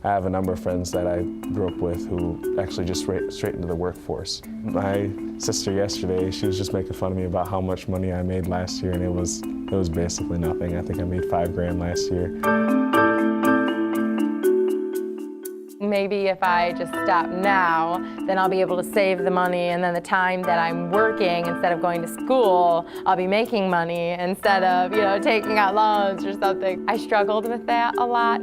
I have a number of friends that I grew up with who actually just straight into the workforce. My sister yesterday, she was just making fun of me about how much money I made last year, and it was basically nothing. I think I made $5 grand last year. Maybe if I just stop now, then I'll be able to save the money, and then the time that I'm working, instead of going to school, I'll be making money instead of, taking out loans or something. I struggled with that a lot.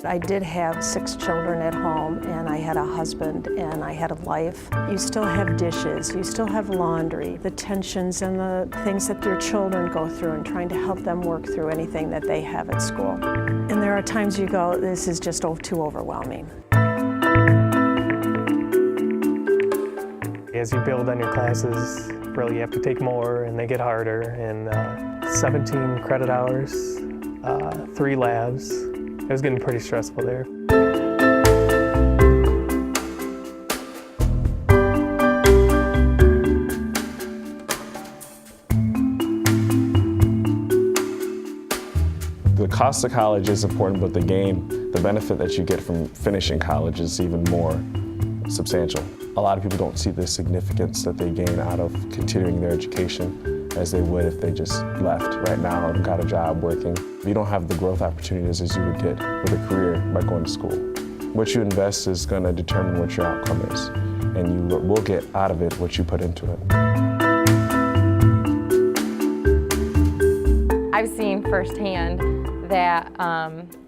I did have 6 children at home, and I had a husband, and I had a life. You still have dishes, you still have laundry, the tensions and the things that your children go through, and trying to help them work through anything that they have at school. And there are times you go, this is just too overwhelming. As you build on your classes, really you have to take more, and they get harder, and 17 credit hours, 3 labs. It was getting pretty stressful there. The cost of college is important, but the benefit that you get from finishing college is even more substantial. A lot of people don't see the significance that they gain out of continuing their education as they would if they just left right now and got a job working. You don't have the growth opportunities as you would get with a career by going to school. What you invest is going to determine what your outcome is, and you will get out of it what you put into it. I've seen firsthand that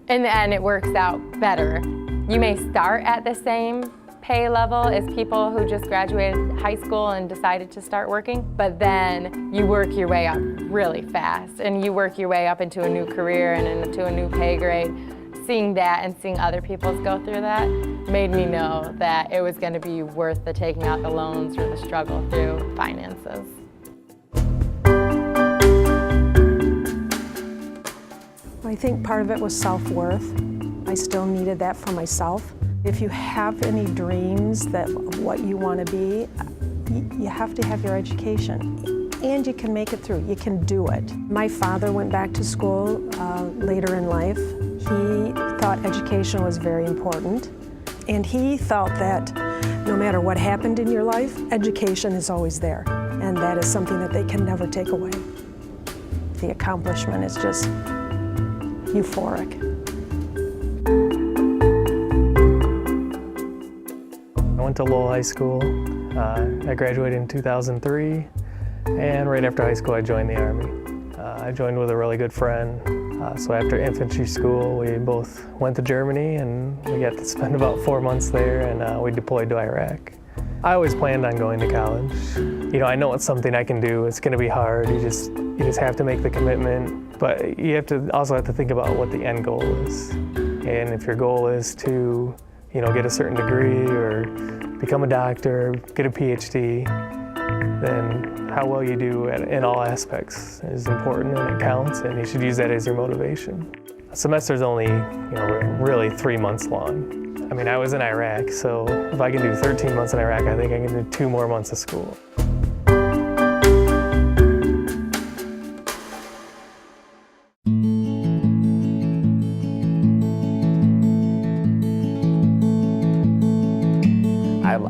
in the end it works out better. You may start at the same pay level as people who just graduated high school and decided to start working, but then you work your way up really fast, and you work your way up into a new career and into a new pay grade. Seeing that and seeing other people go through that made me know that it was going to be worth the taking out the loans or the struggle through finances. I think part of it was self-worth. I still needed that for myself. If you have any dreams of what you want to be, you have to have your education. And you can make it through. You can do it. My father went back to school later in life. He thought education was very important. And he felt that no matter what happened in your life, education is always there. And that is something that they can never take away. The accomplishment is just euphoric. I went to Lowell High School. I graduated in 2003, and right after high school I joined the Army. I joined with a really good friend, so after infantry school we both went to Germany, and we got to spend about 4 months there, and we deployed to Iraq. I always planned on going to college. I know it's something I can do. It's going to be hard. You just have to make the commitment, but you also have to think about what the end goal is. And if your goal is to get a certain degree or become a doctor, get a PhD, then how well you do in all aspects is important, and it counts, and you should use that as your motivation. A semester's only, really 3 months long. I mean, I was in Iraq, so if I can do 13 months in Iraq, I think I can do 2 more months of school.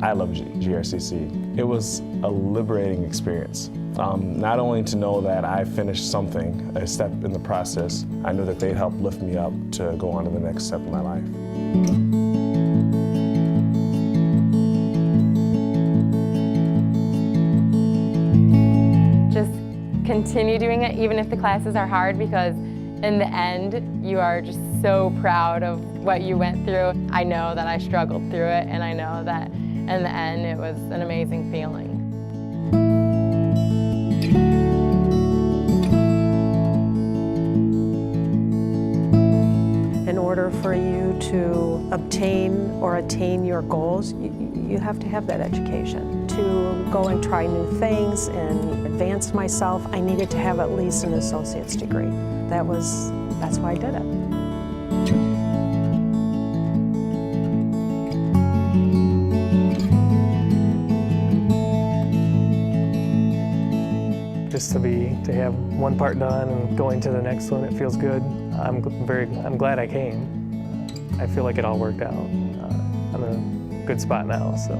I love GRCC. It was a liberating experience. Not only to know that I finished something, a step in the process, I knew that they'd help lift me up to go on to the next step in my life. Just continue doing it even if the classes are hard, because in the end you are just so proud of what you went through. I know that I struggled through it, and I know that in the end it was an amazing feeling. In order for you to obtain or attain your goals, you have to have that education. To go and try new things and advance myself, I needed to have at least an associate's degree. That's why I did it. just to have one part done and going to the next one. It feels good. I'm glad I came. I feel like it all worked out. I'm in a good spot now, so.